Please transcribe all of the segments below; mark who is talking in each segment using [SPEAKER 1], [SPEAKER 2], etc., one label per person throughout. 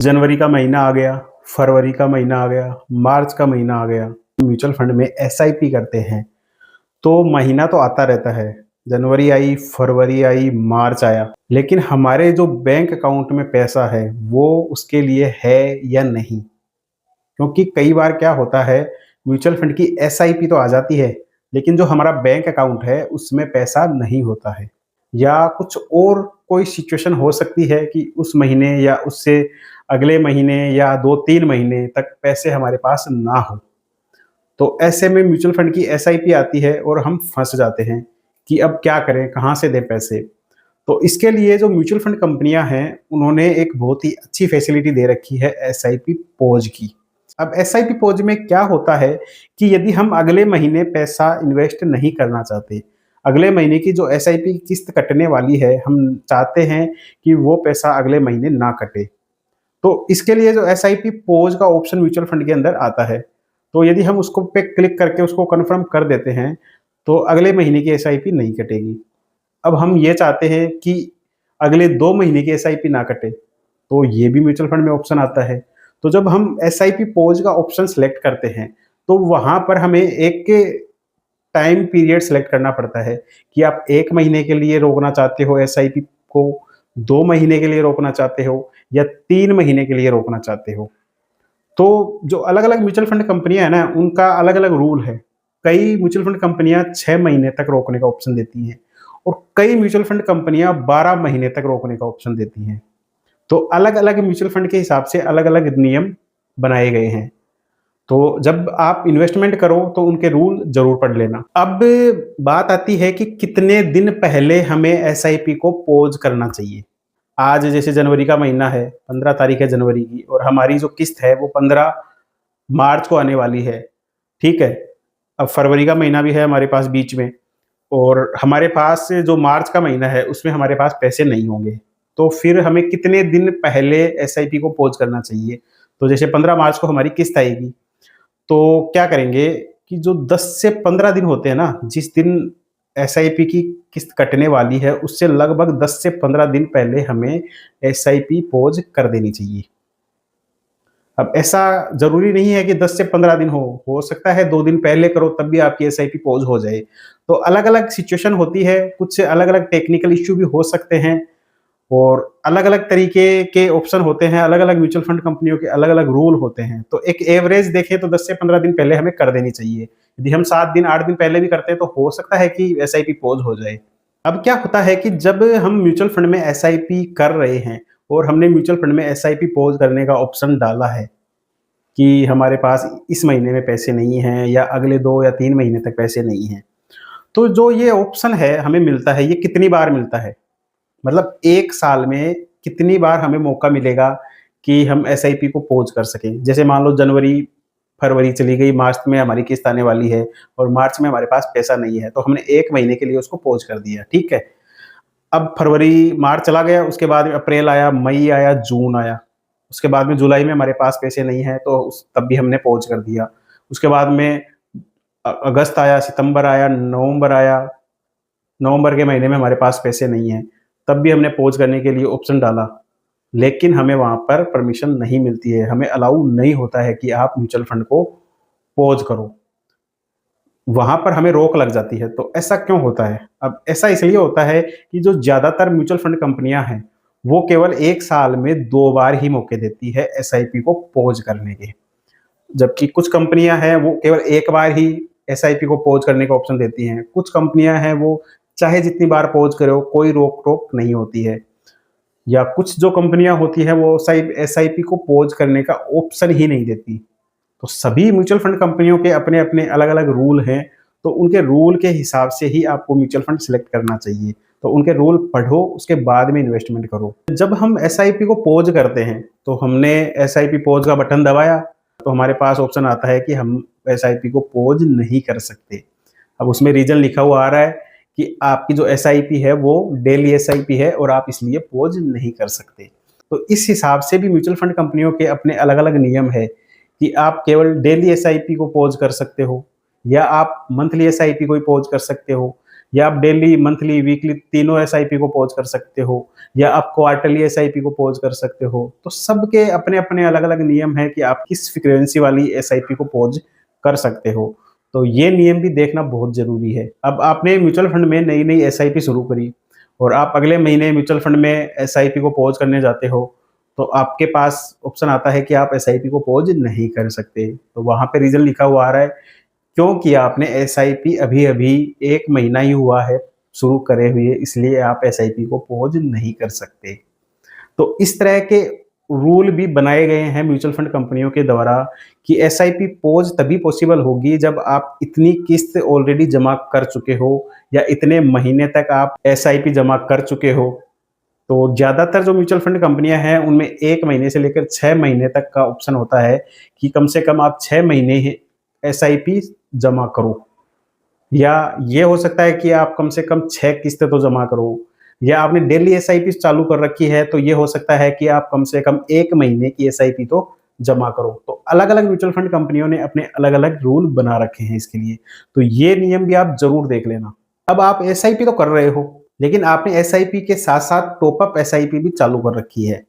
[SPEAKER 1] जनवरी का महीना आ गया, फरवरी का महीना आ गया, मार्च का महीना आ गया। म्यूचुअल फंड में एसआईपी करते हैं, तो महीना तो आता रहता है। जनवरी आई, फरवरी आई, मार्च आया, लेकिन हमारे जो बैंक अकाउंट में पैसा है, वो उसके लिए है या नहीं? क्योंकि कई बार क्या होता है, म्यूचुअल फंड की एसआईपी तो आ जाती है, लेकिन जो हमारा बैंक अकाउंट है, उसमें पैसा नहीं होता है। या कुछ और कोई सिचुएशन हो सकती है कि उस महीने या उससे अगले महीने या 2-3 महीने तक पैसे हमारे पास ना हो। तो ऐसे में म्यूचुअल फंड की एसआईपी आती है और हम फँस जाते हैं कि अब क्या करें, कहाँ से दें पैसे? तो इसके लिए जो म्यूचुअल फंड कंपनियाँ हैं, उन्होंने एक बहुत ही अच्छी फैसिलिटी दे रखी है एसआईपी पॉज़ की। अब एसआईपी पॉज़ में क्या होता है कि यदि हम अगले महीने पैसा इन्वेस्ट नहीं करना चाहते, अगले महीने की जो एसआईपी की किस्त कटने वाली है, हम चाहते हैं कि वो पैसा अगले महीने ना कटे। तो इसके लिए जो एसआईपी पॉज़ का ऑप्शन म्यूचुअल फंड के अंदर आता है। तो यदि हम उसको पे क्लिक करके उसको कन्फर्म कर देते हैं, तो अगले महीने की एसआईपी नहीं कटेगी। अब हम ये चाहते हैं कि अगले 2 महीने की एसआईपी ना कटे, तो ये भी म्यूचुअल फंड में ऑप्शन आता है। तो जब हम एसआईपी पॉज़ का ऑप्शन सेलेक्ट करते हैं, तो वहाँ पर हमें एक टाइम पीरियड सेलेक्ट करना पड़ता है कि आप 1 महीने के लिए रोकना चाहते हो एसआईपी को, 2 महीने के लिए रोकना चाहते हो या 3 महीने के लिए रोकना चाहते हो। तो जो अलग-अलग म्यूचुअल फंड कंपनियाँ हैं ना, उनका अलग-अलग रूल है। कई म्यूचुअल फंड कंपनियाँ 6 महीने तक रोकने का ऑप्शन देती हैं और कई म्यूचुअल फंड कंपनियाँ 12 महीने तक रोकने का ऑप्शन देती हैं। तो अलग-अलग म्यूचुअल फंड के हिसाब से अलग-अलग नियम बनाए गए हैं। तो जब आप इन्वेस्टमेंट करो तो उनके रूल ज़रूर पढ़ लेना। अब बात आती है कि कितने दिन पहले हमें एसआईपी को पॉज़ करना चाहिए। आज जैसे जनवरी का महीना है, 15 तारीख है जनवरी की और हमारी जो किस्त है वो 15 मार्च को आने वाली है, ठीक है? अब फरवरी का महीना भी है हमारे पास बीच में और हमारे पास जो मार्च का महीना है उसमें हमारे पास पैसे नहीं होंगे। तो फिर हमें कितने दिन पहले एसआईपी को पॉज़ करना चाहिए? तो जैसे 15 मार्च को हमारी किस्त आएगी, तो क्या करेंगे कि जो 10 से 15 दिन होते हैं ना, जिस दिन एसआईपी की किस्त कटने वाली है, उससे लगभग 10 से 15 दिन पहले हमें एसआईपी पॉज़ कर देनी चाहिए। अब ऐसा ज़रूरी नहीं है कि 10 से 15 दिन हो सकता है 2 दिन पहले करो तब भी आपकी एसआईपी पॉज़ हो जाए। तो अलग-अलग सिचुएशन होती है, कुछ अलग-अलग टेक्निकल इश्यू भी हो सकते हैं और अलग-अलग तरीके के ऑप्शन होते हैं, अलग-अलग म्यूचुअल फंड कंपनियों के अलग-अलग रूल होते हैं। तो एक एवरेज देखें तो 10 से 15 दिन पहले हमें कर देनी चाहिए। यदि हम 7 दिन, 8 दिन पहले भी करते हैं तो हो सकता है कि एसआईपी पॉज़ हो जाए। अब क्या होता है कि जब हम म्यूचुअल फंड में एसआईपी कर रहे हैं और हमने म्यूचुअल फंड में एसआईपी पॉज़ करने का ऑप्शन डाला है कि हमारे पास इस महीने में पैसे नहीं हैं या अगले 2 या 3 महीने तक पैसे नहीं हैं। तो जो ये ऑप्शन है हमें मिलता है, ये कितनी बार मिलता है? मतलब 1 साल में कितनी बार हमें मौका मिलेगा कि हम एसआईपी को पॉज़ कर सकें? जैसे मान लो जनवरी, फरवरी चली गई, मार्च में हमारी किस्त आने वाली है और मार्च में हमारे पास पैसा नहीं है, तो हमने 1 महीने के लिए उसको पॉज़ कर दिया, ठीक है? अब फरवरी, मार्च चला गया, उसके बाद में अप्रैल आया, मई आया, जून आया। उसके बाद में जुलाई में हमारे पास पैसे नहीं हैं, तो उस तब भी हमने पॉज़ कर दिया। उसके बाद में अगस्त आया, सितंबर आया, नवंबर आया, नवंबर के महीने में हमारे पास पैसे नहीं हैं, तब भी हमने पॉज़ करने के लिए ऑप्शन डाला। लेकिन हमें वहाँ पर परमिशन नहीं मिलती है, हमें अलाउ नहीं होता है कि आप म्यूचुअल फंड को पॉज़ करो। वहाँ पर हमें रोक लग जाती है, तो ऐसा क्यों होता है? अब ऐसा इसलिए होता है कि जो ज़्यादातर म्यूचुअल फंड कंपनियाँ हैं, वो केवल 1 साल में 2 बार ही मौके देती है एसआईपी को पॉज़ करने के। जबकि कुछ कंपनियाँ हैं, वो केवल 1 बार ही एसआईपी को पॉज़ करने का ऑप्शन देती हैं। कुछ कंपनियाँ हैं, वो चाहे जितनी बार पॉज़ करो, कोई रोक-टोक नहीं होती है। या कुछ जो कंपनियाँ होती हैं, वो साइब एसआईपी को पॉज़ करने का ऑप्शन ही नहीं देती। तो सभी म्यूचुअल फंड कंपनियों के अपने-अपने अलग-अलग रूल हैं, तो उनके रूल के हिसाब से ही आपको म्यूचुअल फंड सिलेक्ट करना चाहिए। तो उनके रूल पढ़ो, उसके बाद में इन्वेस्टमेंट करो। जब हम एसआईपी को पॉज़ करते हैं, तो हमने एसआईपी पॉज़ का बटन दबाया, तो हमारे पास ऑप्शन आता है कि हम एसआईपी को पॉज़ नहीं कर सकते। अब उसमें रीज़न लिखा हुआ आ रहा है कि आपकी जो एसआईपी है वो डेली एसआईपी है और आप इसलिए पॉज़ नहीं कर सकते। तो इस हिसाब से भी म्यूचुअल फंड कंपनियों के अपने अलग-अलग नियम है कि आप केवल डेली एसआईपी को पॉज़ कर सकते हो या आप मंथली एसआईपी को ही पॉज़ कर सकते हो या आप डेली, मंथली, वीकली तीनों एसआईपी को पॉज कर सकते हो, या आप क्वार्टरली एसआईपी को पॉज कर सकते हो। तो सबके अपने-अपने अलग-अलग नियम हैं कि आप किस फ्रीक्वेंसी वाली एसआईपी को पॉज कर सकते हो। तो ये नियम भी देखना बहुत ज़रूरी है। अब आपने म्यूचुअल फंड में नई-नई एसआईपी शुरू करी और आप अगले महीने म्यूचुअल फंड में एसआईपी को पॉज करने जाते हो, तो आपके पास ऑप्शन आता है कि आप एसआईपी को पॉज नहीं कर सकते। तो वहाँ पे रीज़न लिखा हुआ आ रहा है, क्योंकि आपने एसआईपी अभी-अभी 1 महीना ही हुआ है शुरू करे हुए, इसलिए आप एसआईपी को पॉज नहीं कर सकते। तो इस तरह के रूल भी बनाए गए हैं म्यूचुअल फंड कंपनियों के द्वारा कि एसआईपी पॉज तभी पॉसिबल होगी जब आप इतनी किस्त ऑलरेडी जमा कर चुके हो या इतने महीने तक आप एसआईपी जमा कर चुके हो। तो ज़्यादातर जो म्यूचुअल फंड कंपनियां हैं उनमें 1 महीने से लेकर 6 महीने तक का ऑप्शन होता है कि कम से कम आप 6 महीने ही एसआईपी जमा करो, या ये हो सकता है कि आप कम से कम 6 किस्तें तो जमा करो, या आपने डेली एसआईपी चालू कर रखी है तो ये हो सकता है कि आप कम से कम 1 महीने की एसआईपी तो जमा करो। तो अलग-अलग म्यूचुअल फंड कंपनियों ने अपने अलग-अलग रूल बना रखे हैं इसके लिए। तो ये नियम भी आप ज़रूर देख लेना। अब आप एसआईपी तो कर रहे हो, लेकिन आपने एसआईपी के साथ-साथ टॉप अप एसआईपी भी चालू कर रखी है।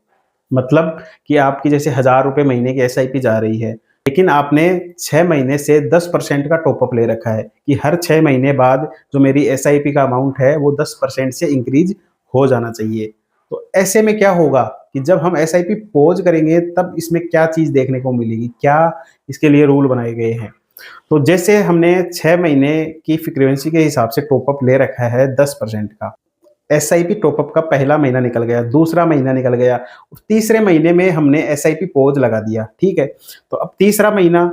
[SPEAKER 1] मतलब कि आपकी जैसे ₹1000 महीने की एसआईपी जा रही है, लेकिन आपने 6 महीने से 10% का टॉप अप ले रखा है कि हर 6 महीने बाद जो मेरी एसआईपी का अमाउंट है वो 10% से इंक्रीज हो जाना चाहिए। तो ऐसे में क्या होगा कि जब हम एसआईपी पॉज़ करेंगे तब इसमें क्या चीज़ देखने को मिलेगी, क्या इसके लिए रूल बनाए गए हैं। तो जैसे हमने 6 महीने की फ्रीक्वेंसी के हिसाब से टॉप अप ले रखा है 10% का। एसआईपी टॉपअप का पहला महीना निकल गया, दूसरा महीना निकल गया, तीसरे महीने में हमने एसआईपी पॉज़ लगा दिया, ठीक है? तो अब तीसरा महीना,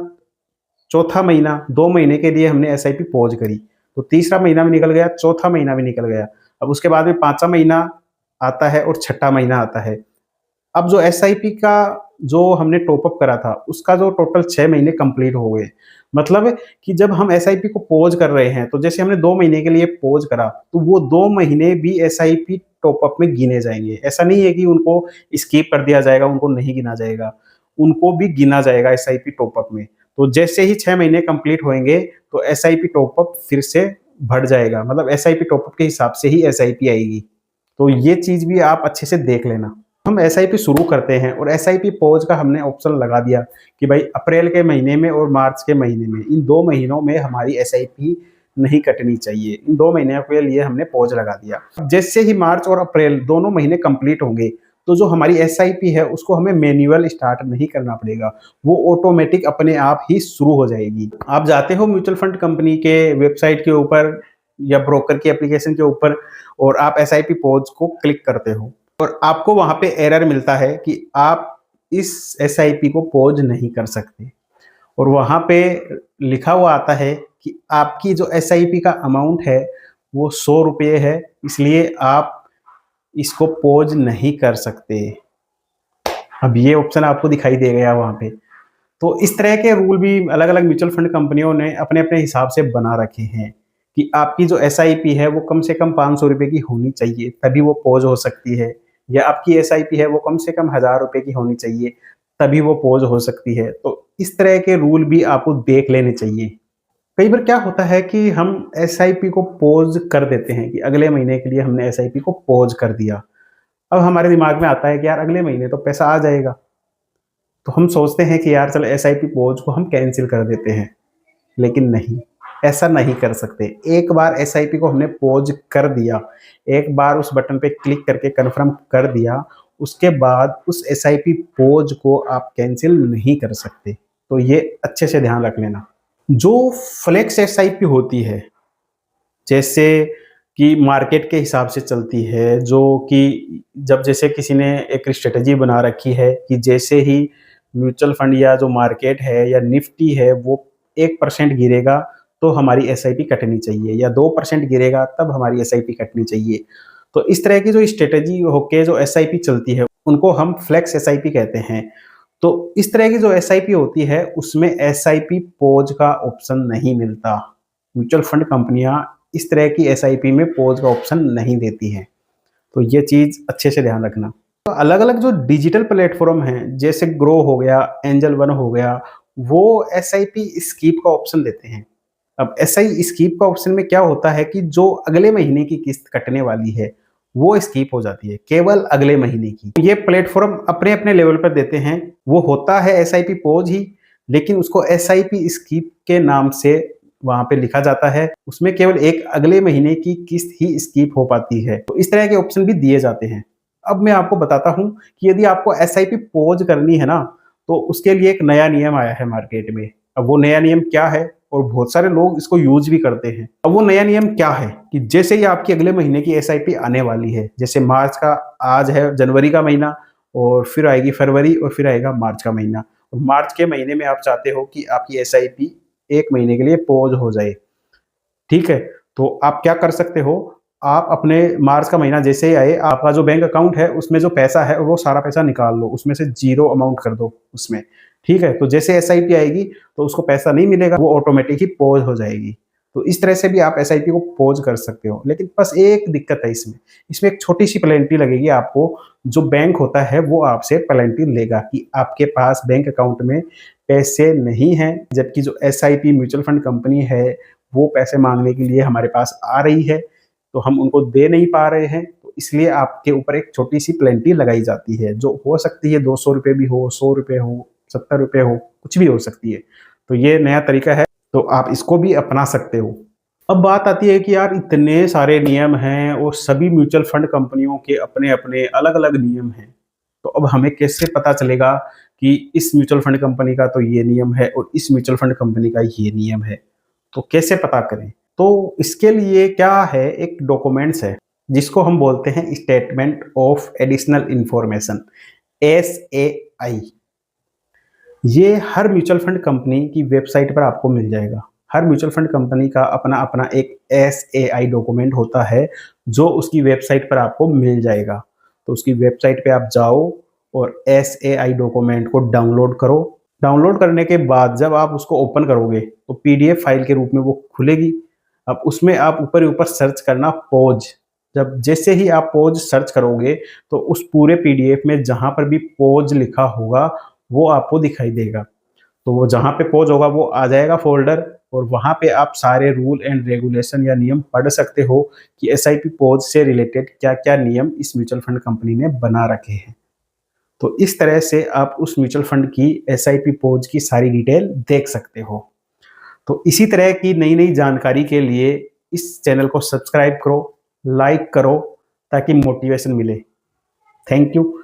[SPEAKER 1] चौथा महीना, 2 महीने के लिए हमने एसआईपी पॉज़ करी। तो तीसरा महीना भी निकल गया, चौथा महीना भी निकल गया। अब उसके बाद में 5वां महीना आता है और छठा महीना आता है। अब जो एसआईपी का जो हमने टॉप अप करा था, उसका जो टोटल 6 महीने कंप्लीट हो गए। मतलब कि जब हम एसआईपी को पॉज़ कर रहे हैं, तो जैसे हमने 2 महीने के लिए पॉज़ करा, तो वो 2 महीने भी एसआईपी टॉप अप में गिने जाएँगे। ऐसा नहीं है कि उनको स्किप कर दिया जाएगा, उनको नहीं गिना जाएगा। उनको भी गिना जाएगा एसआईपी टॉप अप में। तो जैसे ही 6 महीने कंप्लीट होएँगे, तो एसआईपी टॉप अप फिर से बढ़ जाएगा। मतलब एसआईपी टॉप अप के हिसाब से ही एसआईपी आएगी। तो ये चीज़ भी आप अच्छे से देख लेना। हम एसआईपी शुरू करते हैं और एसआईपी पॉज़ का हमने ऑप्शन लगा दिया कि भाई अप्रैल के महीने में और मार्च के महीने में, इन 2 महीनों में हमारी एसआईपी नहीं कटनी चाहिए। इन 2 महीनों के लिए हमने पॉज़ लगा दिया। जैसे ही मार्च और अप्रैल दोनों महीने कंप्लीट होंगे, तो जो हमारी एसआईपी है उसको हमें मैन्युअल स्टार्ट नहीं करना पड़ेगा। वो ऑटोमेटिक अपने आप ही शुरू हो जाएगी। आप जाते हो म्यूचुअल फंड कंपनी के वेबसाइट के ऊपर या ब्रोकर की एप्लीकेशन के ऊपर और आप एसआईपी पॉज़ को क्लिक करते हो और आपको वहाँ पे एरर मिलता है कि आप इस एसआईपी को पॉज़ नहीं कर सकते, और वहाँ पे लिखा हुआ आता है कि आपकी जो एसआईपी का अमाउंट है वो ₹100 है, इसलिए आप इसको पॉज़ नहीं कर सकते। अब ये ऑप्शन आपको दिखाई दे गया वहाँ पे। तो इस तरह के रूल भी अलग-अलग म्यूचुअल फंड कंपनियों ने अपने-अपने हिसाब से बना रखे हैं कि आपकी जो एसआईपी है वो कम से कम ₹500 की होनी चाहिए, तभी वो पॉज़ हो सकती है, या आपकी एसआईपी है वो कम से कम ₹1000 की होनी चाहिए, तभी वो पॉज़ हो सकती है। तो इस तरह के रूल भी आपको देख लेने चाहिए। कई बार क्या होता है कि हम एसआईपी को पॉज़ कर देते हैं कि अगले महीने के लिए हमने एसआईपी को पॉज़ कर दिया। अब हमारे दिमाग में आता है कि यार अगले महीने तो पैसा आ जाएगा। तो हम सोचते हैं कि यार चलो एसआईपी पॉज़ को हम कैंसल कर देते हैं, लेकिन नहीं, ऐसा नहीं कर सकते। एक बार एसआईपी को हमने पॉज़ कर दिया, एक बार उस बटन पे क्लिक करके कन्फर्म कर दिया, उसके बाद उस एसआईपी पॉज़ को आप कैंसल नहीं कर सकते। तो ये अच्छे से ध्यान रख लेना। जो फ्लेक्स एसआईपी होती है, जैसे कि मार्केट के हिसाब से चलती है, जो कि जब जैसे किसी ने एक स्ट्रेटजी बना रखी है कि जैसे ही म्यूचुअल फंड या जो मार्केट है या निफ्टी है वो 1% गिरेगा तो हमारी एसआईपी कटनी चाहिए, या 2% गिरेगा तब हमारी एसआईपी कटनी चाहिए। तो इस तरह की जो स्ट्रेटजी होके जो एसआईपी चलती है उनको हम फ्लेक्स एसआईपी कहते हैं। तो इस तरह की जो एसआईपी होती है उसमें एसआईपी पॉज़ का ऑप्शन नहीं मिलता। म्यूचुअल फंड कंपनियां इस तरह की एसआईपी में पॉज़ का ऑप्शन नहीं देती हैं। तो ये चीज़ अच्छे से ध्यान रखना। तो अलग-अलग जो डिजिटल प्लेटफ़ॉर्म हैं, जैसे ग्रो हो गया, एंजल वन हो गया, वो एसआईपी स्कीप का ऑप्शन देते हैं। अब एसआई स्कीप का ऑप्शन में क्या होता है कि जो अगले महीने की किस्त कटने वाली है वो स्कीप हो जाती है, केवल अगले महीने की। ये प्लेटफॉर्म अपने अपने लेवल पर देते हैं। वो होता है एसआईपी पॉज ही, लेकिन उसको एसआईपी स्कीप के नाम से वहां पे लिखा जाता है। उसमें केवल एक अगले महीने की किस्त ही स्कीप हो पाती है। तो इस तरह के ऑप्शन भी दिए जाते हैं। अब मैं आपको बताता हूं कि यदि आपको एसआईपी पॉज करनी है ना, तो उसके लिए एक नया नियम आया है मार्केट में। अब वो नया नियम क्या है, और बहुत सारे लोग इसको यूज भी करते हैं। अब वो नया नियम क्या है कि जैसे ही आपकी अगले महीने की एसआईपी आने वाली है, जैसे मार्च का आज है, जनवरी का महीना, और फिर आएगी फरवरी, और फिर आएगा मार्च का महीना। और मार्च के महीने में आप चाहते हो कि आपकी एसआईपी एक महीने के लिए पॉज हो जाए, ठीक है? तो आप क्या कर सकते हो, आप अपने मार्च का महीना जैसे ही आए, आपका जो बैंक अकाउंट है उसमें जो पैसा है वो सारा पैसा निकाल लो, उसमें से जीरो अमाउंट कर दो उसमें, ठीक है? तो जैसे एसआईपी आएगी तो उसको पैसा नहीं मिलेगा, वो ऑटोमेटिक ही पॉज हो जाएगी। तो इस तरह से भी आप एसआईपी को पॉज कर सकते हो। लेकिन बस एक दिक्कत है इसमें, इसमें एक छोटी सी पेनल्टी लगेगी आपको। जो बैंक होता है वो आपसे पेनल्टी लेगा कि आपके पास बैंक अकाउंट में पैसे नहीं हैं, जबकि जो एसआईपी म्यूचुअल फंड कंपनी है वो पैसे मांगने के लिए हमारे पास आ रही है, तो हम उनको दे नहीं पा रहे हैं। तो इसलिए आपके ऊपर एक छोटी सी पेनल्टी लगाई जाती है, जो हो सकती है 200 रुपये भी हो, 100 रुपये हो, 70 रुपये हो, कुछ भी हो सकती है। तो ये नया तरीका है, तो आप इसको भी अपना सकते हो। अब बात आती है कि यार इतने सारे नियम हैं और सभी म्यूचुअल फंड कंपनियों के अपने अपने अलग अलग नियम हैं, तो अब हमें कैसे पता चलेगा कि इस म्यूचुअल फंड कंपनी का तो ये नियम है और इस म्यूचुअल फंड कंपनी का ये नियम है? तो कैसे पता करें? तो इसके लिए क्या है, एक डॉक्यूमेंट्स है जिसको हम बोलते हैं statement of additional information, SAI. ये हर म्यूचुअल फंड कंपनी की वेबसाइट पर आपको मिल जाएगा। हर म्यूचुअल फंड कंपनी का अपना अपना एक एसएआई डॉक्यूमेंट होता है, जो उसकी वेबसाइट पर आपको मिल जाएगा। तो उसकी वेबसाइट पे आप जाओ और एसएआई डॉक्यूमेंट को डाउनलोड करो। डाउनलोड करने के बाद जब आप उसको ओपन करोगे तो पीडीएफ फाइल के रूप में वो खुलेगी। अब उसमें आप ऊपर ही ऊपर सर्च करना पॉज। जब जैसे ही आप पॉज सर्च करोगे तो उस पूरे पीडीएफ में जहां पर भी पॉज लिखा होगा वो आपको दिखाई देगा। तो वो जहाँ पे पॉज होगा वो आ जाएगा फ़ोल्डर, और वहाँ पे आप सारे रूल एंड रेगुलेशन या नियम पढ़ सकते हो कि एसआईपी पॉज से रिलेटेड क्या-क्या नियम इस म्यूचुअल फंड कंपनी ने बना रखे हैं। तो इस तरह से आप उस म्यूचुअल फंड की एसआईपी पॉज की सारी डिटेल देख सकते हो। तो इसी तरह की नई-नई जानकारी के लिए इस चैनल को सब्सक्राइब करो, लाइक करो, ताकि मोटिवेशन मिले। Thank you.